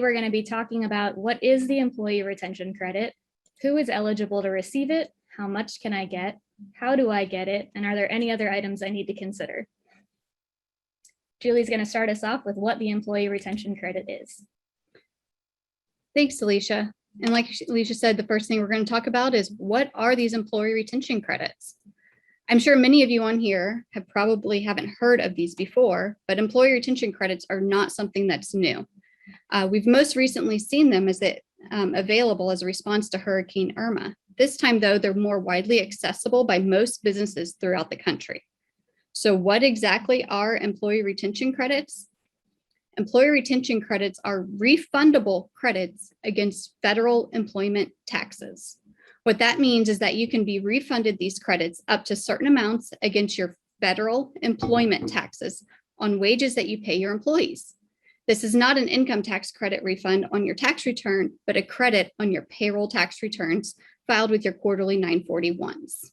today we're going to be talking about what is the employee retention credit, who is eligible to receive it, how much can I get, how do I get it, and are there any other items I need to consider? Julie's going to start us off with what the employee retention credit is. Thanks, Alicia. And like Alicia said, the first thing we're going to talk about is what are these employee retention credits? I'm sure many of you on here haven't heard of these before, but employee retention credits are not something that's new. We've most recently seen them as available as a response to Hurricane Irma. This time, though, they're more widely accessible by most businesses throughout the country. So what exactly are employee retention credits? Employee retention credits are refundable credits against federal employment taxes. What that means is that you can be refunded these credits up to certain amounts against your federal employment taxes on wages that you pay your employees. This is not an income tax credit refund on your tax return, but a credit on your payroll tax returns filed with your quarterly 941s.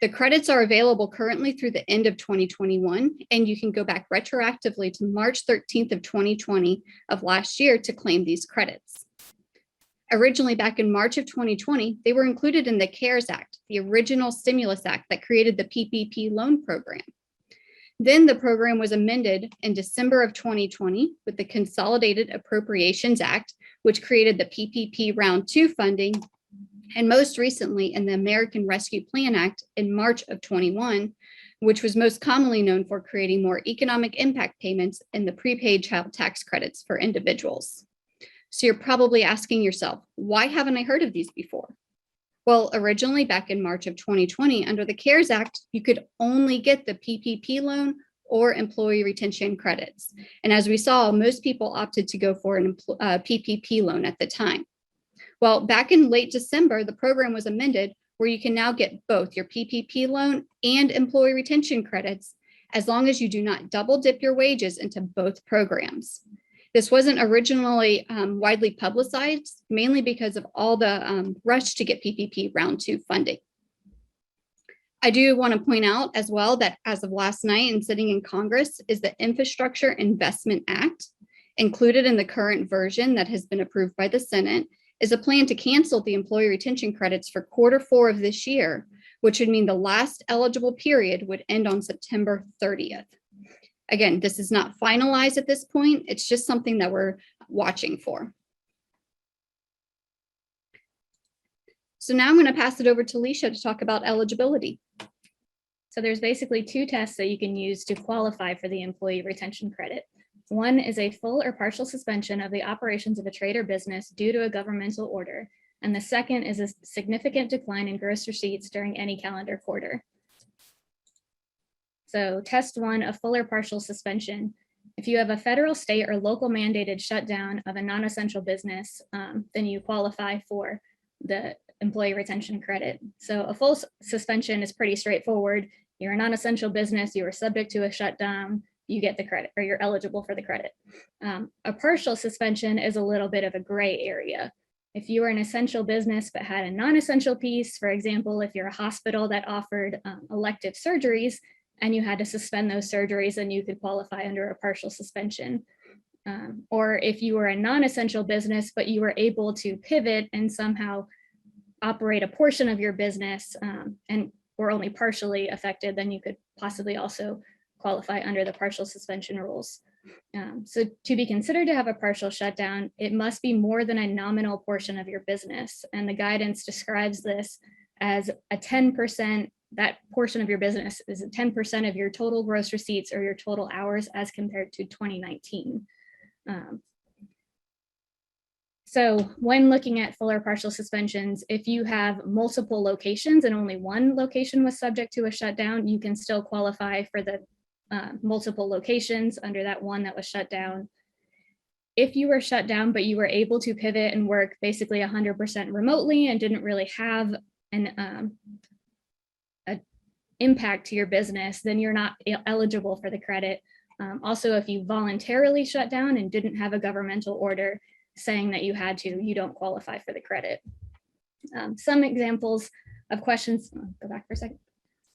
The credits are available currently through the end of 2021, and you can go back retroactively to March 13th of 2020 of last year to claim these credits. Originally, back in March of 2020, they were included in the CARES Act, the original stimulus act that created the PPP loan program. Then the program was amended in December of 2020 with the Consolidated Appropriations Act, which created the PPP Round 2 funding, and most recently in the American Rescue Plan Act in March of 21, which was most commonly known for creating more economic impact payments and the prepaid child tax credits for individuals. So you're probably asking yourself, why haven't I heard of these before? Well, originally back in March of 2020, under the CARES Act, you could only get the PPP loan or employee retention credits. And as we saw, most people opted to go for a PPP loan at the time. Well, back in late December, the program was amended where you can now get both your PPP loan and employee retention credits as long as you do not double dip your wages into both programs. This wasn't originally widely publicized, mainly because of all the rush to get PPP Round 2 funding. I do want to point out as well that as of last night and sitting in Congress is the Infrastructure Investment Act. Included in the current version that has been approved by the Senate is a plan to cancel the employee retention credits for Q4 of this year, which would mean the last eligible period would end on September 30th. Again, this is not finalized at this point. It's just something that we're watching for. So now I'm going to pass it over to Alicia to talk about eligibility. So there's basically two tests that you can use to qualify for the employee retention credit. One is a full or partial suspension of the operations of a trade or business due to a governmental order. And the second is a significant decline in gross receipts during any calendar quarter. So test one, a full or partial suspension. If you have a federal, state, or local mandated shutdown of a non-essential business, then you qualify for the employee retention credit. So a full suspension is pretty straightforward. You're a non-essential business, you are subject to a shutdown, you get the credit, or you're eligible for the credit. A partial suspension is a little bit of a gray area. If you were an essential business but had a non-essential piece, for example, if you're a hospital that offered elective surgeries, and you had to suspend those surgeries, then you could qualify under a partial suspension. Or if you were a non-essential business, but you were able to pivot and somehow operate a portion of your business and were only partially affected, then you could possibly also qualify under the partial suspension rules. So to be considered to have a partial shutdown, it must be more than a nominal portion of your business. And the guidance describes this as a 10%. That portion of your business is 10% of your total gross receipts or your total hours as compared to 2019. So when looking at full or partial suspensions, if you have multiple locations and only one location was subject to a shutdown, you can still qualify for the multiple locations under that one that was shut down. If you were shut down, but you were able to pivot and work basically 100% remotely and didn't really have an impact to your business, then you're not eligible for the credit. Also, if you voluntarily shut down and didn't have a governmental order saying that you had to, you don't qualify for the credit. Some examples of questions, go back for a second.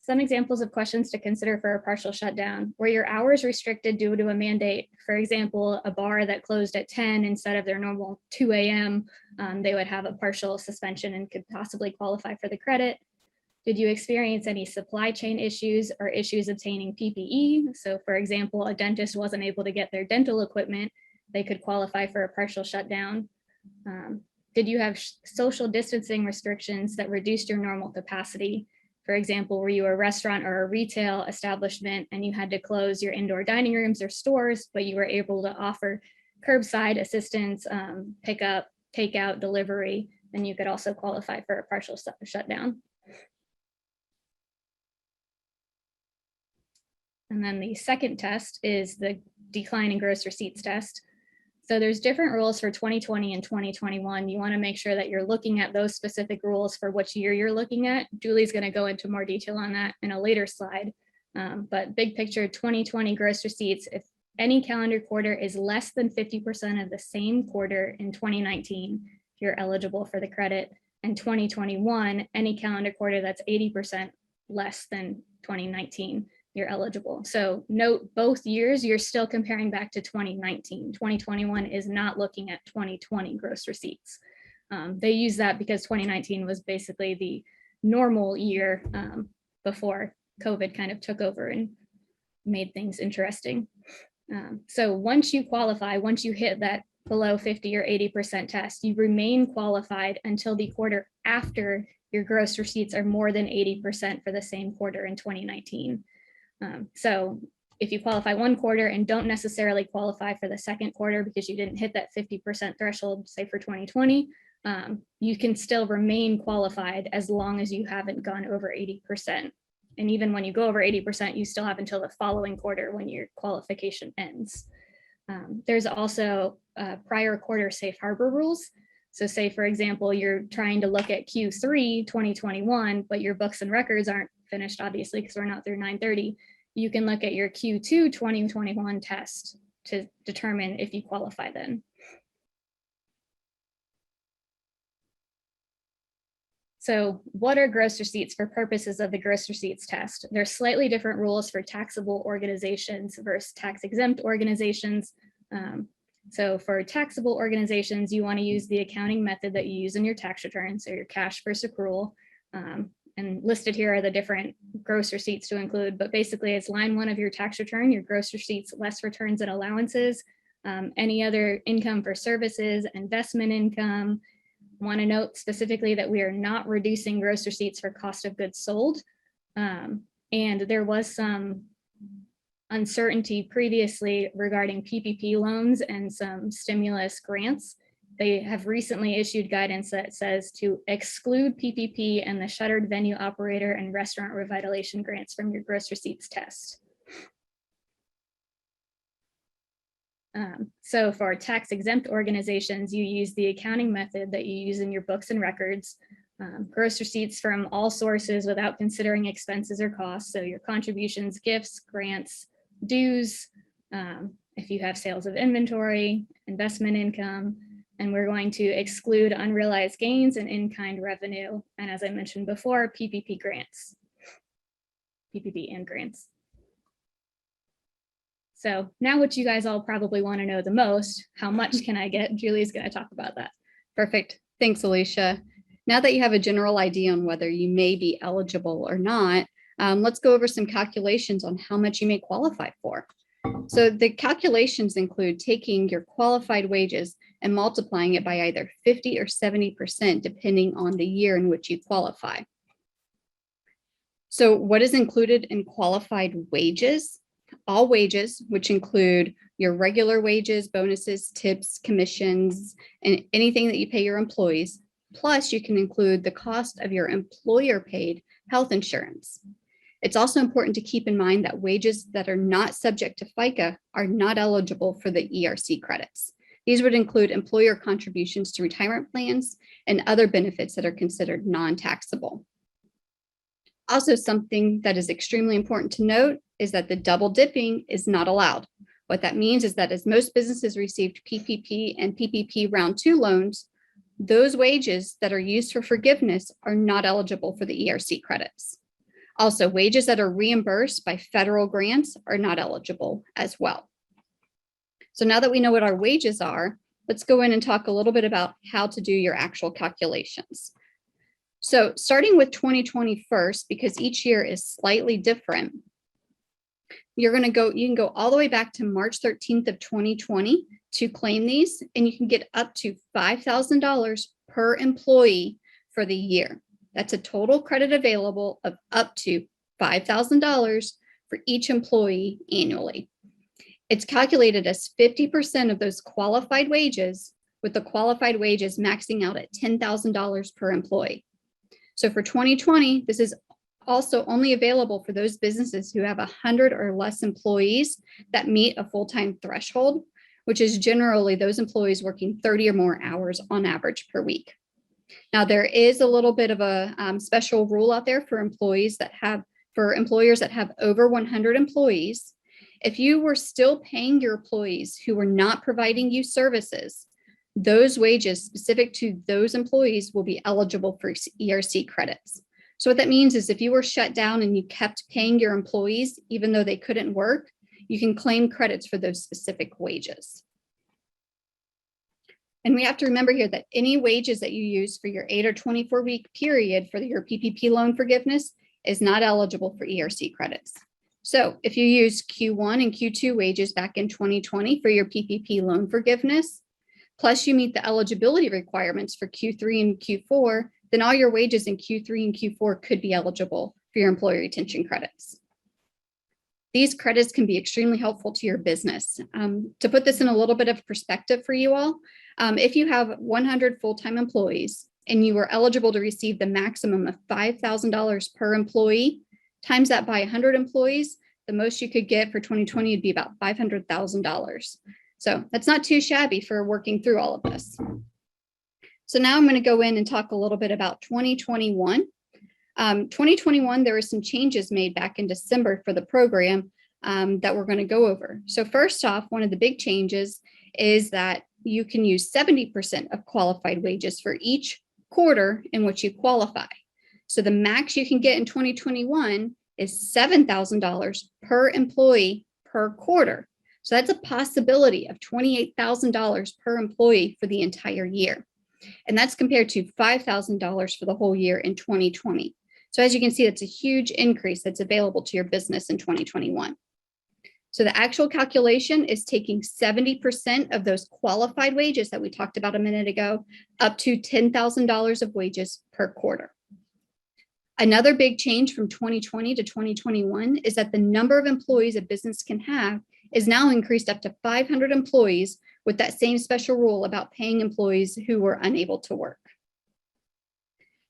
Some examples of questions to consider for a partial shutdown: were your hours restricted due to a mandate? For example, a bar that closed at 10 instead of their normal 2 a.m., they would have a partial suspension and could possibly qualify for the credit. Did you experience any supply chain issues or issues obtaining PPE? So for example, a dentist wasn't able to get their dental equipment, they could qualify for a partial shutdown. Did you have social distancing restrictions that reduced your normal capacity? For example, were you a restaurant or a retail establishment and you had to close your indoor dining rooms or stores, but you were able to offer curbside assistance, pickup, takeout, delivery, then you could also qualify for a partial shutdown. And then the second test is the decline in gross receipts test. So there's different rules for 2020 and 2021. You want to make sure that you're looking at those specific rules for which year you're looking at. Julie's going to go into more detail on that in a later slide. But big picture, 2020 gross receipts, if any calendar quarter is less than 50% of the same quarter in 2019, you're eligible for the credit. And 2021, any calendar quarter that's 80% less than 2019, you're eligible. So note both years, you're still comparing back to 2019. 2021 is not looking at 2020 gross receipts. They use that because 2019 was basically the normal year before COVID kind of took over and made things interesting. So once you qualify, once you hit that below 50 or 80% test, you remain qualified until the quarter after your gross receipts are more than 80% for the same quarter in 2019. So if you qualify one quarter and don't necessarily qualify for the second quarter because you didn't hit that 50% threshold, say for 2020, you can still remain qualified as long as you haven't gone over 80%. And even when you go over 80%, you still have until the following quarter when your qualification ends. There's also prior quarter safe harbor rules. So say, for example, you're trying to look at Q3 2021, but your books and records aren't finished, obviously, because we're not through 9/30. You can look at your Q2 2021 test to determine if you qualify then. So what are gross receipts for purposes of the gross receipts test? There's slightly different rules for taxable organizations versus tax exempt organizations. So for taxable organizations, you want to use the accounting method that you use in your tax return, so your cash versus accrual. And listed here are the different gross receipts to include, but basically it's line 1 of your tax return, your gross receipts less returns and allowances, any other income for services, investment income. Want to note specifically that we are not reducing gross receipts for cost of goods sold. And there was some uncertainty previously regarding PPP loans and some stimulus grants. They have recently issued guidance that says to exclude PPP and the shuttered venue operator and restaurant revitalization grants from your gross receipts test. So for tax exempt organizations, you use the accounting method that you use in your books and records. Gross receipts from all sources without considering expenses or costs. So your contributions, gifts, grants, dues, if you have sales of inventory, investment income, and we're going to exclude unrealized gains and in-kind revenue. And as I mentioned before, PPP grants, PPP and grants. So now what you guys all probably want to know the most, how much can I get? Julie's going to talk about that. Perfect. Thanks, Alicia. Now that you have a general idea on whether you may be eligible or not, let's go over some calculations on how much you may qualify for. So the calculations include taking your qualified wages and multiplying it by either 50 or 70%, depending on the year in which you qualify. So what is included in qualified wages? All wages, which include your regular wages, bonuses, tips, commissions, and anything that you pay your employees. Plus, you can include the cost of your employer paid health insurance. It's also important to keep in mind that wages that are not subject to FICA are not eligible for the ERC credits. These would include employer contributions to retirement plans and other benefits that are considered non-taxable. Also, something that is extremely important to note is that the double dipping is not allowed. What that means is that as most businesses received PPP and PPP round 2 loans, those wages that are used for forgiveness are not eligible for the ERC credits. Also, wages that are reimbursed by federal grants are not eligible as well. So now that we know what our wages are, let's go in and talk a little bit about how to do your actual calculations. So starting with 2020 first, because each year is slightly different, you can go all the way back to March 13th of 2020 to claim these, and you can get up to $5,000 per employee for the year. That's a total credit available of up to $5,000 for each employee annually. It's calculated as 50% of those qualified wages, with the qualified wages maxing out at $10,000 per employee. So for 2020, this is also only available for those businesses who have 100 or less employees that meet a full-time threshold, which is generally those employees working 30 or more hours on average per week. Now, there is a little bit of a special rule out there for employers that have over 100 employees. If you were still paying your employees who were not providing you services, those wages specific to those employees will be eligible for ERC credits. So what that means is if you were shut down and you kept paying your employees, even though they couldn't work, you can claim credits for those specific wages. And we have to remember here that any wages that you use for your 8 or 24 week period for your PPP loan forgiveness is not eligible for ERC credits. So if you use Q1 and Q2 wages back in 2020 for your PPP loan forgiveness, plus you meet the eligibility requirements for Q3 and Q4, then all your wages in Q3 and Q4 could be eligible for your employee retention credits. These credits can be extremely helpful to your business. To put this in a little bit of perspective for you all, if you have 100 full-time employees and you are eligible to receive the maximum of $5,000 per employee, times that by 100 employees, the most you could get for 2020 would be about $500,000. So that's not too shabby for working through all of this. So now I'm going to go in and talk a little bit about 2021. 2021, there were some changes made back in December for the program that we're going to go over. So first off, one of the big changes is that you can use 70% of qualified wages for each quarter in which you qualify. So the max you can get in 2021 is $7,000 per employee per quarter. So that's a possibility of $28,000 per employee for the entire year. And that's compared to $5,000 for the whole year in 2020. So as you can see, that's a huge increase that's available to your business in 2021. So the actual calculation is taking 70% of those qualified wages that we talked about a minute ago, up to $10,000 of wages per quarter. Another big change from 2020 to 2021 is that the number of employees a business can have is now increased up to 500 employees with that same special rule about paying employees who were unable to work.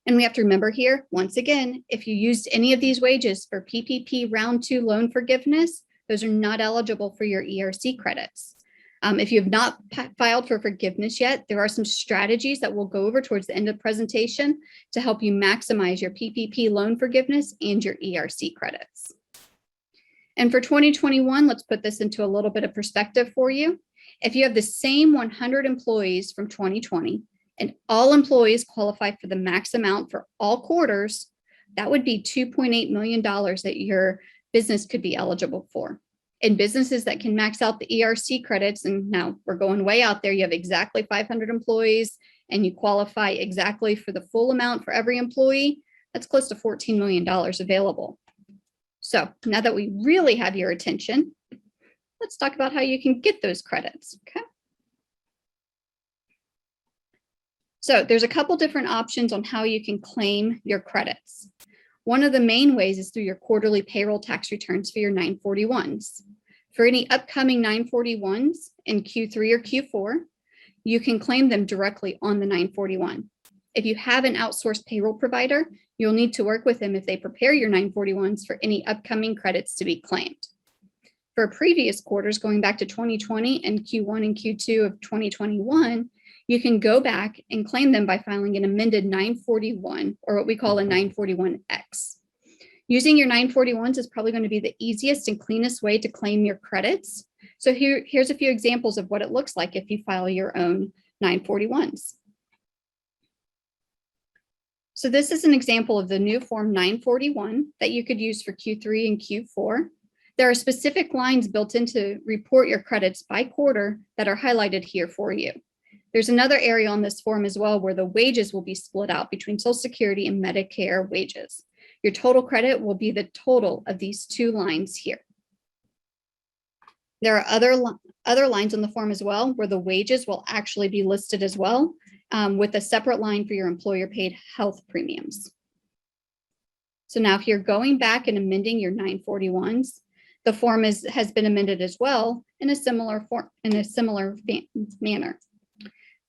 And we have to remember here, once again, if you used any of these wages for PPP round 2 loan forgiveness, those are not eligible for your ERC credits. If you have not filed for forgiveness yet, there are some strategies that we'll go over towards the end of the presentation to help you maximize your PPP loan forgiveness and your ERC credits. And for 2021, let's put this into a little bit of perspective for you. If you have the same 100 employees from 2020 and all employees qualify for the max amount for all quarters, that would be $2.8 million that your business could be eligible for. And businesses that can max out the ERC credits, and now we're going way out there, you have exactly 500 employees and you qualify exactly for the full amount for every employee, that's close to $14 million available. So now that we really have your attention, let's talk about how you can get those credits, okay? So there's a couple different options on how you can claim your credits. One of the main ways is through your quarterly payroll tax returns for your 941s. For any upcoming 941s in Q3 or Q4, you can claim them directly on the 941. If you have an outsourced payroll provider, you'll need to work with them if they prepare your 941s for any upcoming credits to be claimed. For previous quarters, going back to 2020 and Q1 and Q2 of 2021, you can go back and claim them by filing an amended 941, or what we call a 941X. Using your 941s is probably going to be the easiest and cleanest way to claim your credits. So here's a few examples of what it looks like if you file your own 941s. So this is an example of the new Form 941 that you could use for Q3 and Q4. There are specific lines built in to report your credits by quarter that are highlighted here for you. There's another area on this form as well where the wages will be split out between Social Security and Medicare wages. Your total credit will be the total of these two lines here. There are other lines on the form as well where the wages will actually be listed as well, with a separate line for your employer paid health premiums. So now if you're going back and amending your 941s, the form has been amended as well in a similar manner.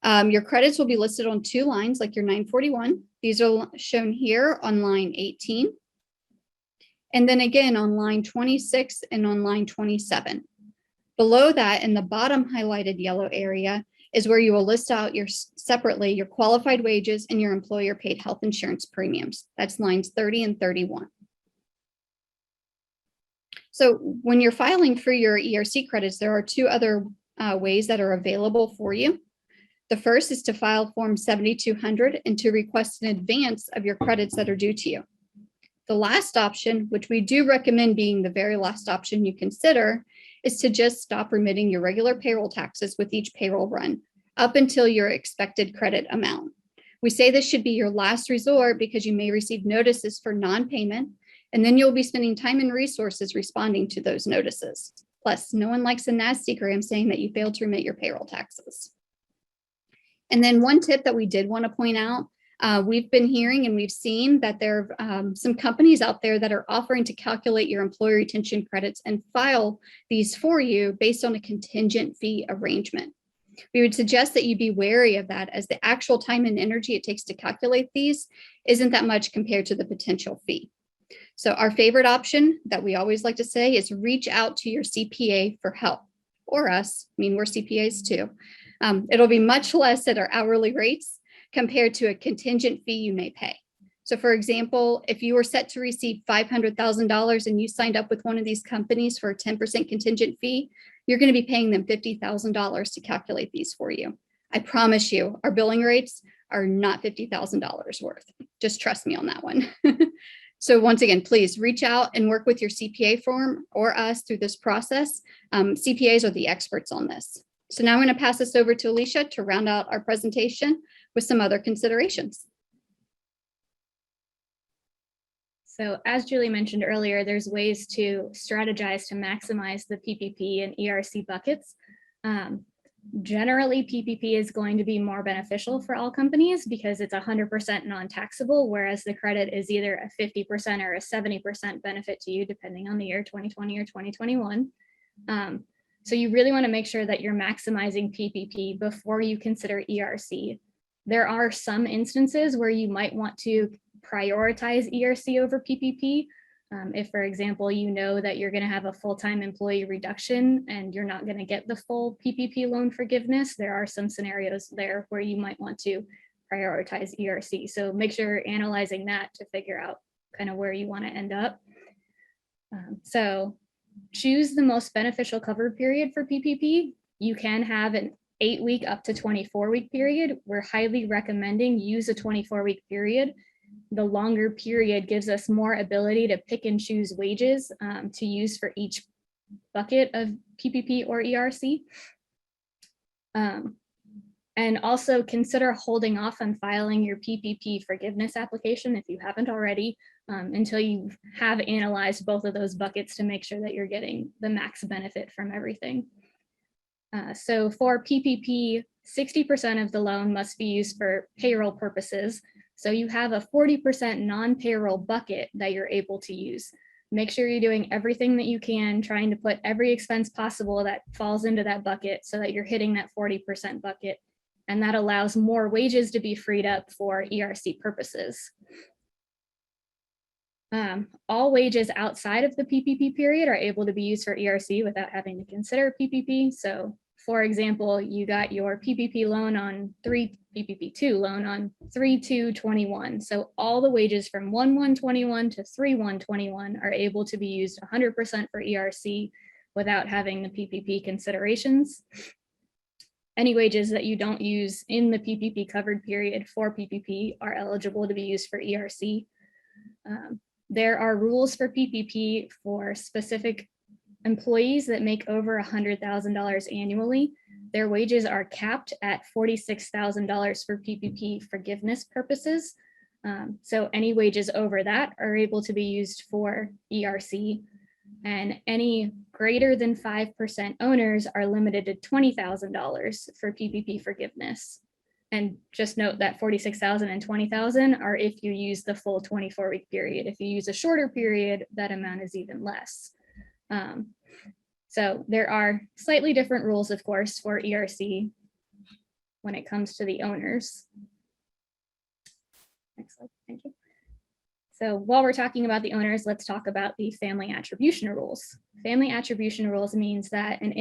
Your credits will be listed on two lines like your 941. These are shown here on line 18. And then again on line 26 and on line 27. Below that in the bottom highlighted yellow area is where you will list out separately your qualified wages and your employer paid health insurance premiums. That's lines 30 and 31. So when you're filing for your ERC credits, there are two other ways that are available for you. The first is to file Form 7200 and to request an advance of your credits that are due to you. The last option, which we do recommend being the very last option you consider, is to just stop remitting your regular payroll taxes with each payroll run up until your expected credit amount. We say this should be your last resort because you may receive notices for non-payment, and then you'll be spending time and resources responding to those notices. Plus, no one likes a nasty gram saying that you failed to remit your payroll taxes. And then one tip that we did want to point out, we've been hearing and we've seen that there are some companies out there that are offering to calculate your employee retention credits and file these for you based on a contingent fee arrangement. We would suggest that you be wary of that, as the actual time and energy it takes to calculate these isn't that much compared to the potential fee. So our favorite option that we always like to say is reach out to your CPA for help, or us. I mean, we're CPAs too. It'll be much less at our hourly rates compared to a contingent fee you may pay. So for example, if you were set to receive $500,000 and you signed up with one of these companies for a 10% contingent fee, you're going to be paying them $50,000 to calculate these for you. I promise you, our billing rates are not $50,000 worth. Just trust me on that one. So once again, please reach out and work with your CPA firm or us through this process. CPAs are the experts on this. So now I'm going to pass this over to Alicia to round out our presentation with some other considerations. So as Julie mentioned earlier, there's ways to strategize to maximize the PPP and ERC buckets. Generally, PPP is going to be more beneficial for all companies because it's 100% non-taxable, whereas the credit is either a 50% or a 70% benefit to you, depending on the year 2020 or 2021. So you really want to make sure that you're maximizing PPP before you consider ERC. There are some instances where you might want to prioritize ERC over PPP. If, for example, you know that you're going to have a full-time employee reduction and you're not going to get the full PPP loan forgiveness, there are some scenarios there where you might want to prioritize ERC. So make sure you're analyzing that to figure out kind of where you want to end up. So choose the most beneficial covered period for PPP. You can have an 8-week up to 24-week period. We're highly recommending use a 24-week period. The longer period gives us more ability to pick and choose wages to use for each bucket of PPP or ERC. And also consider holding off on filing your PPP forgiveness application if you haven't already, until you have analyzed both of those buckets to make sure that you're getting the max benefit from everything. So for PPP, 60% of the loan must be used for payroll purposes. So you have a 40% non-payroll bucket that you're able to use. Make sure you're doing everything that you can, trying to put every expense possible that falls into that bucket so that you're hitting that 40% bucket. And that allows more wages to be freed up for ERC purposes. All wages outside of the PPP period are able to be used for ERC without having to consider PPP. So for example, you got your PPP loan on PPP2 loan on 3/2/21. So all the wages from 1/1/21 to 3/1/21 are able to be used 100% for ERC without having the PPP considerations. any wages that you don't use in the PPP covered period for PPP are eligible to be used for ERC. There are rules for PPP for specific employees that make over $100,000 annually. Their wages are capped at $46,000 for PPP forgiveness purposes. So any wages over that are able to be used for ERC, and any greater than 5% owners are limited to $20,000 for PPP forgiveness. And just note that 46,000 and 20,000 are if you use the full 24-week period. If you use a shorter period, that amount is even less. So there are slightly different rules, of course, for ERC when it comes to the owners. Next slide, thank you. So while we're talking about the owners, let's talk about the family attribution rules. Family attribution rules means that an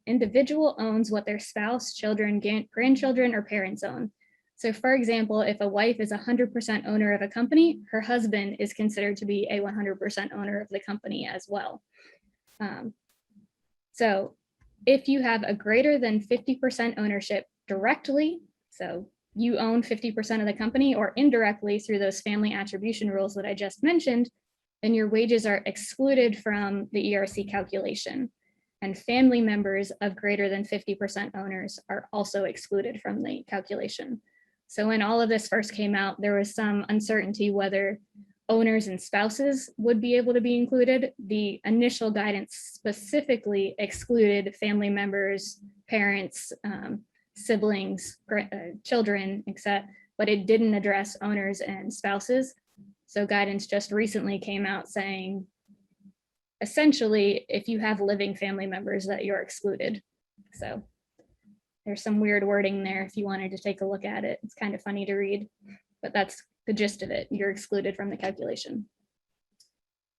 individual owns what their spouse, children, grandchildren, or parents own. So for example, if a wife is 100% owner of a company, her husband is considered to be a 100% owner of the company as well. So if you have a greater than 50% ownership directly, so you own 50% of the company, or indirectly through those family attribution rules that I just mentioned, then your wages are excluded from the ERC calculation. And family members of greater than 50% owners are also excluded from the calculation. So when all of this first came out, there was some uncertainty whether owners and spouses would be able to be included. The initial guidance specifically excluded family members, parents, siblings, children, etc., but it didn't address owners and spouses. So guidance just recently came out saying, essentially, if you have living family members, that you're excluded. So there's some weird wording there if you wanted to take a look at it. It's kind of funny to read, but that's the gist of it. You're excluded from the calculation.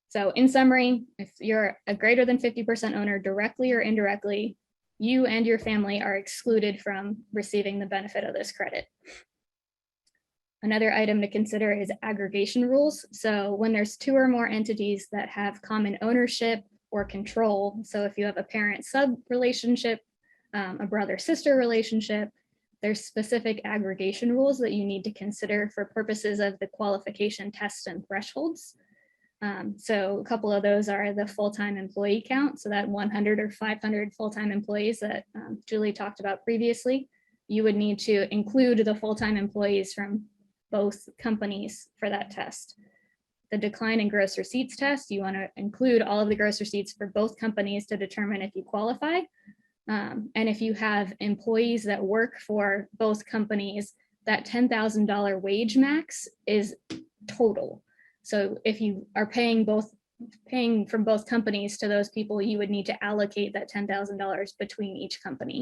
So in summary, if you're a greater than 50% owner directly or indirectly, you and your family are excluded from receiving the benefit of this credit. Another item to consider is aggregation rules. So when there's two or more entities that have common ownership or control, so if you have a parent-sub relationship, a brother-sister relationship, there's specific aggregation rules that you need to consider for purposes of the qualification tests and thresholds. So a couple of those are the full-time employee count. So that 100 or 500 full-time employees that Julie talked about previously, you would need to include the full-time employees from both companies for that test. The decline in gross receipts test, you want to include all of the gross receipts for both companies to determine if you qualify. And if you have employees that work for both companies, that $10,000 wage max is total. So if you are paying from both companies to those people, you would need to allocate that $10,000 between each company.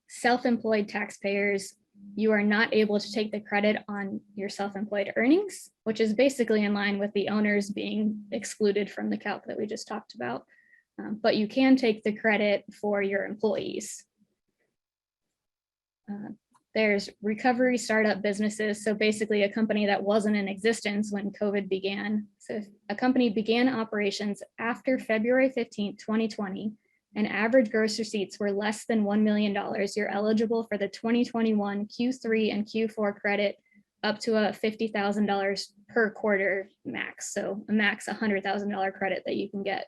Self-employed taxpayers, you are not able to take the credit on your self-employed earnings, which is basically in line with the owners being excluded from the calc that we just talked about. But you can take the credit for your employees. There's recovery startup businesses. So basically a company that wasn't in existence when COVID began. So if a company began operations after February 15th, 2020, and average gross receipts were less than $1 million, you're eligible for the 2021 Q3 and Q4 credit up to a $50,000 per quarter max. So a max $100,000 credit that you can get.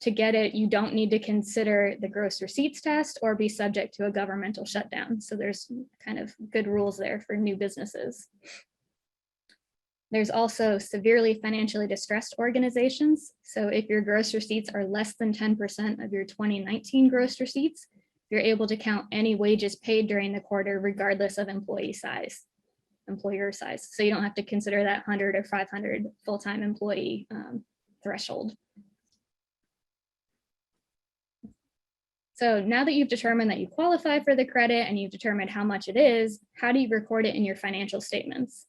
To get it, you don't need to consider the gross receipts test or be subject to a governmental shutdown. So there's kind of good rules there for new businesses. There's also severely financially distressed organizations. So if your gross receipts are less than 10% of your 2019 gross receipts, you're able to count any wages paid during the quarter regardless of employer size. So you don't have to consider that 100 or 500 full-time employee threshold. So now that you've determined that you qualify for the credit and you've determined how much it is, how do you record it in your financial statements?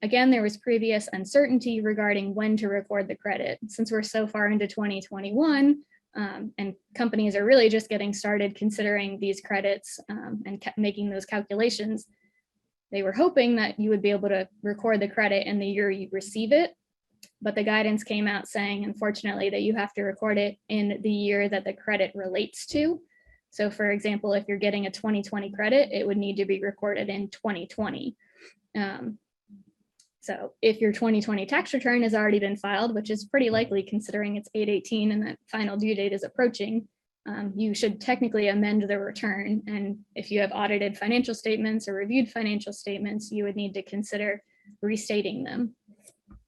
Again, there was previous uncertainty regarding when to record the credit. Since we're so far into 2021 and companies are really just getting started considering these credits and making those calculations, they were hoping that you would be able to record the credit in the year you receive it. But the guidance came out saying, unfortunately, that you have to record it in the year that the credit relates to. So for example, if you're getting a 2020 credit, it would need to be recorded in 2020. So if your 2020 tax return has already been filed, which is pretty likely considering it's 8/18 and that final due date is approaching, you should technically amend the return. And if you have audited financial statements or reviewed financial statements, you would need to consider restating them.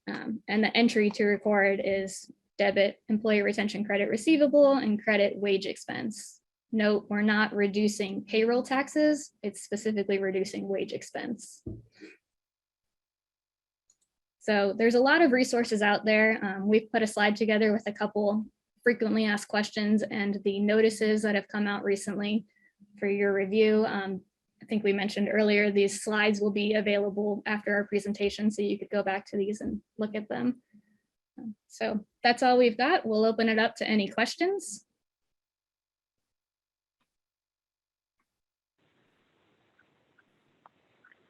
And the entry to record is debit employee retention credit receivable and credit wage expense. Note, we're not reducing payroll taxes, it's specifically reducing wage expense. So there's a lot of resources out there. We've put a slide together with a couple frequently asked questions and the notices that have come out recently for your review. I think we mentioned earlier, these slides will be available after our presentation, so you could go back to these and look at them. So that's all we've got. We'll open it up to any questions.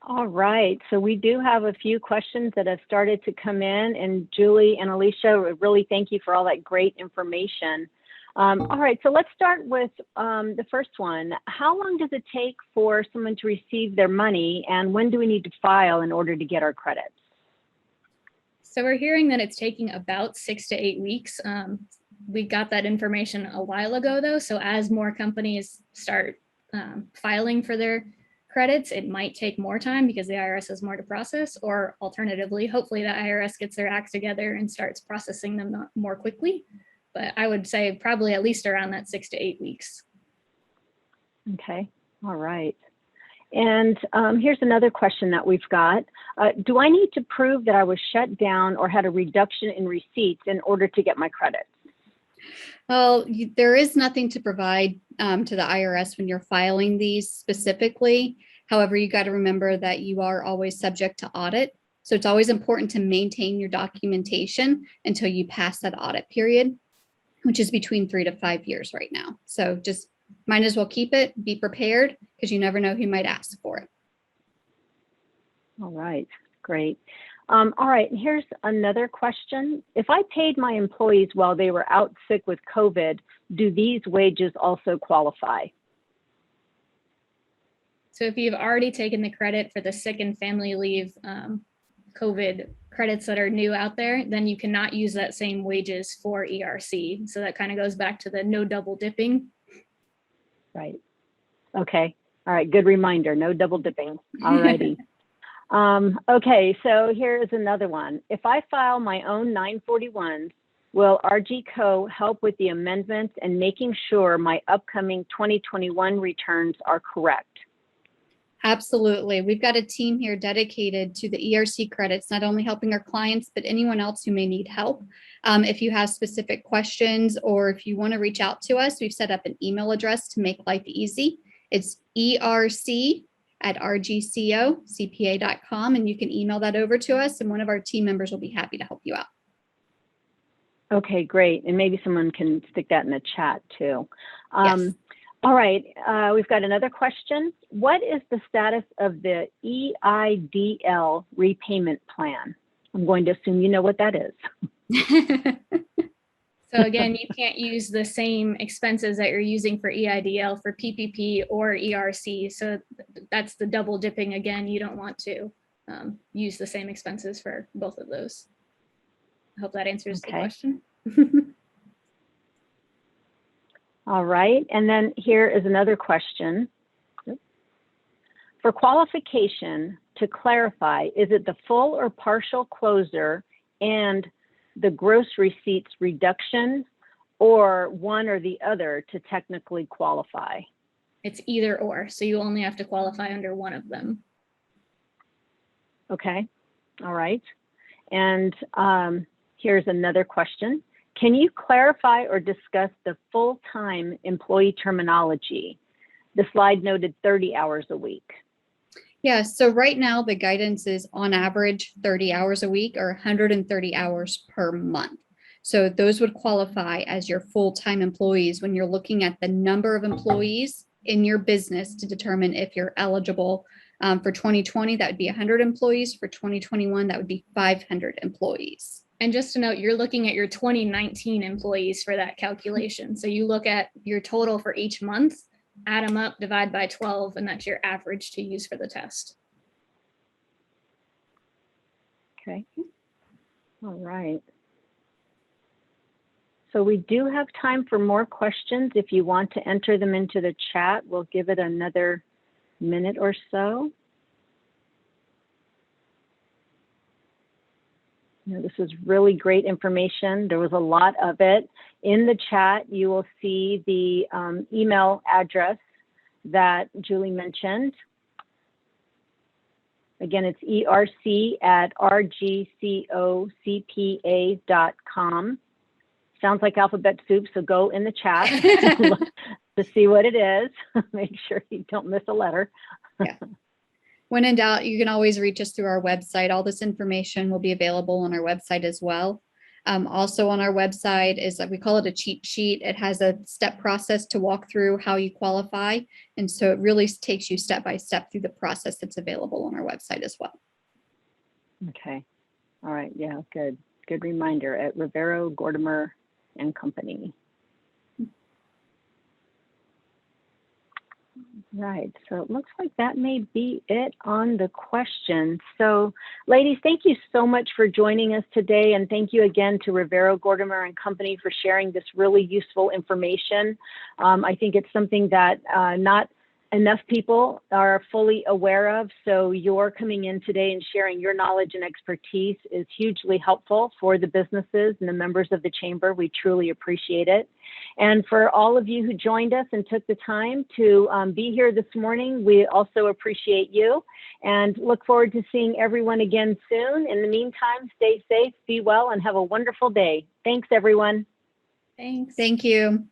All right, so we do have a few questions that have started to come in, and Julie and Alicia, really thank you for all that great information. All right, so let's start with the first one. How long does it take for someone to receive their money, and when do we need to file in order to get our credits? So we're hearing that it's taking about 6 to 8 weeks. We got that information a while ago though, so as more companies start filing for their credits, it might take more time because the IRS has more to process, or alternatively, hopefully the IRS gets their act together and starts processing them more quickly. But I would say probably at least around that 6 to 8 weeks. Okay, all right. And here's another question that we've got. Do I need to prove that I was shut down or had a reduction in receipts in order to get my credits? Well, there is nothing to provide to the IRS when you're filing these specifically. However, you got to remember that you are always subject to audit. So it's always important to maintain your documentation until you pass that audit period, which is between 3 to 5 years right now. So just might as well keep it, be prepared, because you never know who might ask for it. All right, great. All right, here's another question. If I paid my employees while they were out sick with COVID, do these wages also qualify? So if you've already taken the credit for the sick and family leave COVID credits that are new out there, then you cannot use that same wages for ERC. So that kind of goes back to the no double dipping. Right. Okay. All right. Good reminder. No double dipping. All righty. Okay. So here's another one. If I file my own 941s, will RGCO help with the amendments and making sure my upcoming 2021 returns are correct? Absolutely. We've got a team here dedicated to the ERC credits, not only helping our clients, but anyone else who may need help. If you have specific questions or if you want to reach out to us, we've set up an email address to make life easy. It's erc@rgcocpa.com, and you can email that over to us, and one of our team members will be happy to help you out. Okay, great. And maybe someone can stick that in the chat too. Yes. All right, we've got another question. What is the status of the EIDL repayment plan? I'm going to assume you know what that is. So again, you can't use the same expenses that you're using for EIDL for PPP or ERC. So that's the double dipping again. You don't want to use the same expenses for both of those. I hope that answers the question. All right, and then here is another question. For qualification, to clarify, is it the full or partial closure and the gross receipts reduction, or one or the other to technically qualify? It's either or, so you only have to qualify under one of them. Okay, all right. And here's another question. Can you clarify or discuss the full-time employee terminology? The slide noted 30 hours a week. Yeah, so right now the guidance is on average 30 hours a week or 130 hours per month. So those would qualify as your full-time employees when you're looking at the number of employees in your business to determine if you're eligible. For 2020, that would be 100 employees. For 2021, that would be 500 employees. And just to note, you're looking at your 2019 employees for that calculation. So you look at your total for each month add them up, divide by 12, and that's your average to use for the test. Okay. All right. So we do have time for more questions. If you want to enter them into the chat, we'll give it another minute or so. You know, this is really great information. There was a lot of it. In the chat, you will see the email address that Julie mentioned. Again, it's erc@rgcocpa.com. Sounds like alphabet soup, so go in the chat to see what it is. Make sure you don't miss a letter. Yeah. When in doubt, you can always reach us through our website. All this information will be available on our website as well. Also on our website is, we call it a cheat sheet. It has a step process to walk through how you qualify. And so it really takes you step by step through the process that's available on our website as well. Okay. All right. Yeah, good. Good reminder at Rivero, Gordimer Company. Right, so it looks like that may be it on the questions. So ladies, thank you so much for joining us today. And thank you again to Rivero, Gordimer Company for sharing this really useful information. I think it's something that not enough people are fully aware of. So your coming in today and sharing your knowledge and expertise is hugely helpful for the businesses and the members of the chamber. We truly appreciate it. And for all of you who joined us and took the time to be here this morning, we also appreciate you and look forward to seeing everyone again soon. In the meantime, stay safe, be well, and have a wonderful day. Thanks, everyone. Thanks. Thank you.